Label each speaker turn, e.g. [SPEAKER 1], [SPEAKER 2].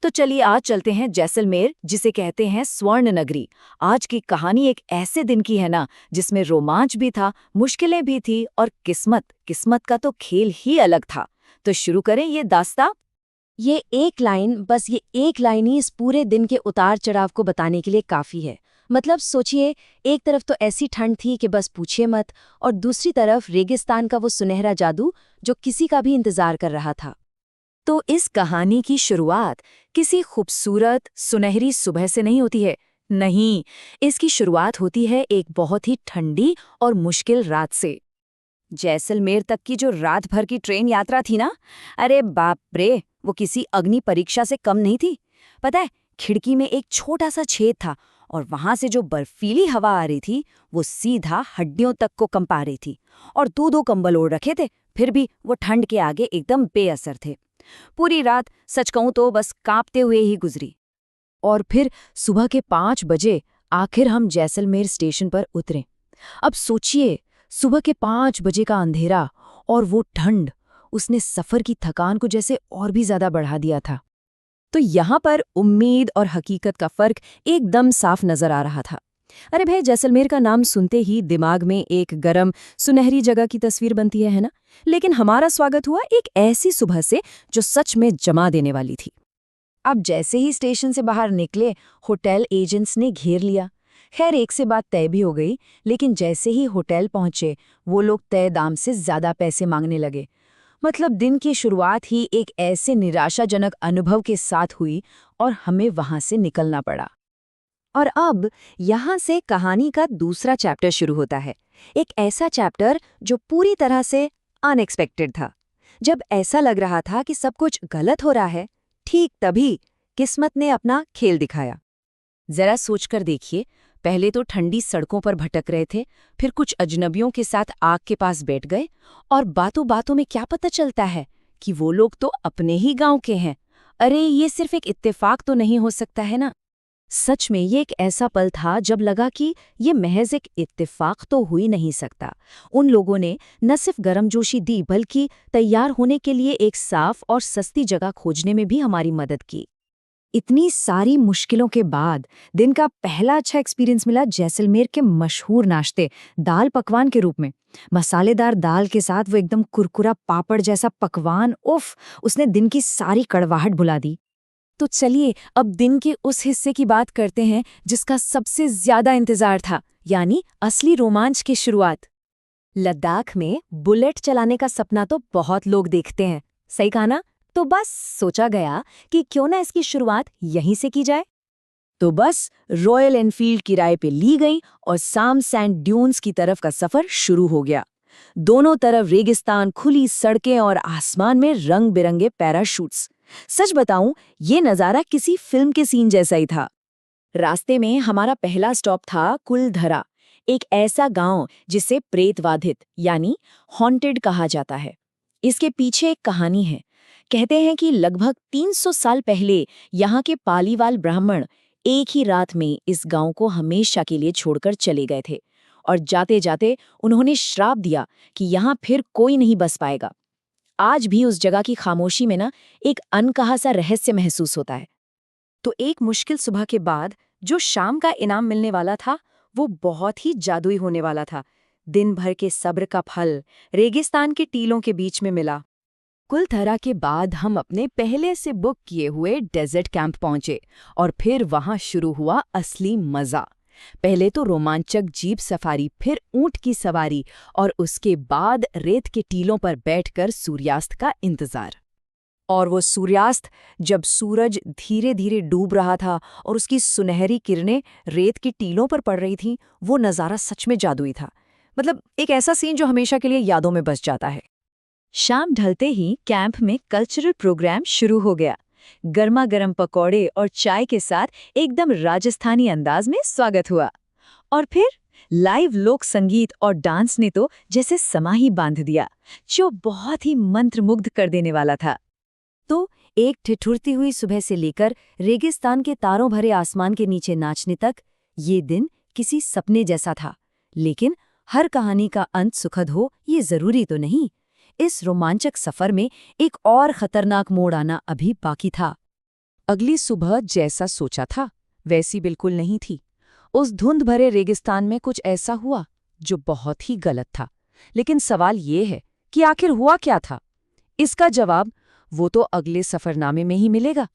[SPEAKER 1] तो चलिए आज चलते हैं जैसलमेर, जिसे कहते हैं स्वर्ण नगरी। आज की कहानी एक ऐसे दिन की है ना, जिसमें रोमांच भी था, मुश्किलें भी थी और किस्मत किस्मत का तो खेल ही अलग था। तो शुरू करें ये दास्तां।
[SPEAKER 2] ये एक लाइन ही इस पूरे दिन के उतार चढ़ाव को बताने के लिए काफी है। मतलब सोचिए, एक तरफ तो ऐसी ठंड थी कि बस पूछिए मत, और दूसरी तरफ रेगिस्तान का वो सुनहरा जादू जो किसी का भी इंतजार कर रहा था।
[SPEAKER 1] तो इस कहानी की शुरुआत किसी खूबसूरत सुनहरी सुबह से नहीं होती है। नहीं, इसकी शुरुआत होती है एक बहुत ही ठंडी और मुश्किल रात से। जैसलमेर तक की जो रात भर की ट्रेन यात्रा थी ना, अरे बाप रे, वो किसी अग्नि परीक्षा से कम नहीं थी। पता है, खिड़की में एक छोटा सा छेद था और वहां से जो बर्फीली हवा आ रही थी वो सीधा हड्डियों तक को कंपा रही थी। और दो कंबल ओढ़ रखे थे, फिर भी वो ठंड के आगे एकदम बेअसर थे। पूरी रात सच कहूं तो बस कांपते हुए ही गुजरी। और फिर सुबह के 5 बजे आखिर हम जैसलमेर स्टेशन पर उतरे। अब सोचिए, सुबह के 5 बजे का अंधेरा और वो ठंड, उसने सफर की थकान को जैसे और भी ज्यादा बढ़ा दिया था। तो यहाँ पर उम्मीद और हकीकत का फर्क एकदम साफ नजर आ रहा था। अरे भाई, जैसलमेर का नाम सुनते ही दिमाग में एक गरम सुनहरी जगह की तस्वीर बनती है ना? लेकिन हमारा स्वागत हुआ एक ऐसी सुबह से जो सच में जमा देने वाली थी। अब जैसे ही स्टेशन से बाहर निकले, होटल एजेंट्स ने घेर लिया। खैर, एक से बात तय भी हो गई, लेकिन जैसे ही होटल पहुंचे वो लोग तय दाम से ज्यादा पैसे मांगने लगे। मतलब दिन की शुरुआत ही एक ऐसे निराशाजनक अनुभव के साथ हुई और हमें वहां से निकलना पड़ा। और अब यहाँ से कहानी का दूसरा चैप्टर शुरू होता है। एक ऐसा चैप्टर जो पूरी तरह से अनएक्सपेक्टेड था। जब ऐसा लग रहा था कि सब कुछ गलत हो रहा है, ठीक तभी किस्मत ने अपना खेल दिखाया। जरा सोचकर देखिए, पहले तो ठंडी सड़कों पर भटक रहे थे, फिर कुछ अजनबियों के साथ आग के पास बैठ गए, और बातों बातों में क्या पता चलता है कि वो लोग तो अपने ही गांव के हैं। अरे, ये सिर्फ एक इत्तेफाक तो नहीं हो सकता है ना? सच में ये एक ऐसा पल था जब लगा कि ये महज एक इत्तेफाक तो हो ही नहीं सकता। उन लोगों ने न सिर्फ गर्मजोशी दी, बल्कि तैयार होने के लिए एक साफ और सस्ती जगह खोजने में भी हमारी मदद की। इतनी सारी मुश्किलों के बाद दिन का पहला अच्छा एक्सपीरियंस मिला जैसलमेर के मशहूर नाश्ते, दाल पकवान के रूप में। मसालेदार दाल के साथ वो एकदम कुरकुरा पापड़ जैसा पकवान, उफ, उसने दिन की सारी कड़वाहट भुला दी। तो चलिए अब दिन के उस हिस्से की बात करते हैं जिसका सबसे ज्यादा इंतजार था, यानी असली रोमांच की शुरुआत। लद्दाख में बुलेट चलाने का सपना तो बहुत लोग देखते हैं, सही कहा ना? तो बस सोचा गया कि क्यों ना इसकी शुरुआत यहीं से की जाए। तो बस रॉयल एनफील्ड किराए पे ली गई और साम सैंड ड्यून्स की तरफ का सफर शुरू हो गया। दोनों तरफ रेगिस्तान, खुली सड़कें और आसमान में रंग बिरंगे पैराशूट्स। सच बताऊं, ये नज़ारा किसी फिल्म के सीन जैसा ही था। रास्ते में हमारा पहला स्टॉप था कुलधरा, एक ऐसा गांव जिसे प्रेतवाधित यानी हॉन्टेड कहा जाता है। इसके पीछे एक कहानी है। कहते हैं कि लगभग 300 साल पहले यहाँ के पालीवाल ब्राह्मण एक ही रात में इस गांव को हमेशा के लिए छोड़कर चले गए थे, और जाते जाते उन्होंने श्राप दिया कि यहाँ फिर कोई नहीं बस पाएगा। आज भी उस जगह की खामोशी में ना एक अनकहा सा रहस्य महसूस होता है। तो एक मुश्किल सुबह के बाद जो शाम का इनाम मिलने वाला था, वो बहुत ही जादुई होने वाला था। दिन भर के सब्र का फल रेगिस्तान के टीलों के बीच में मिला। कुलधरा के बाद हम अपने पहले से बुक किए हुए डेजर्ट कैंप पहुंचे, और फिर वहां शुरू हुआ असली मजा। पहले तो रोमांचक जीप सफारी, फिर ऊंट की सवारी, और उसके बाद रेत के टीलों पर बैठकर सूर्यास्त का इंतजार। और वो सूर्यास्त, जब सूरज धीरे धीरे डूब रहा था और उसकी सुनहरी किरणें रेत की टीलों पर पड़ रही थीं, वो नज़ारा सच में जादुई था। मतलब एक ऐसा सीन जो हमेशा के लिए यादों में बस जाता है। शाम ढलते ही कैंप में कल्चरल प्रोग्राम शुरू हो गया। गर्मा गर्म पकौड़े और चाय के साथ एकदम राजस्थानी अंदाज में स्वागत हुआ। और फिर लाइव लोक संगीत और डांस ने तो जैसे समा ही बांध दिया, जो बहुत ही मंत्रमुग्ध कर देने वाला था। तो एक ठिठुरती हुई सुबह से लेकर रेगिस्तान के तारों भरे आसमान के नीचे नाचने तक, ये दिन किसी सपने जैसा था। लेकिन हर कहानी का अंत सुखद हो, ये जरूरी तो नहीं। इस रोमांचक सफर में एक और खतरनाक मोड़ आना अभी बाकी था। अगली सुबह जैसा सोचा था वैसी बिल्कुल नहीं थी। उस धुंध भरे रेगिस्तान में कुछ ऐसा हुआ जो बहुत ही गलत था। लेकिन सवाल ये है कि आखिर हुआ क्या था? इसका जवाब वो तो अगले सफरनामे में ही मिलेगा।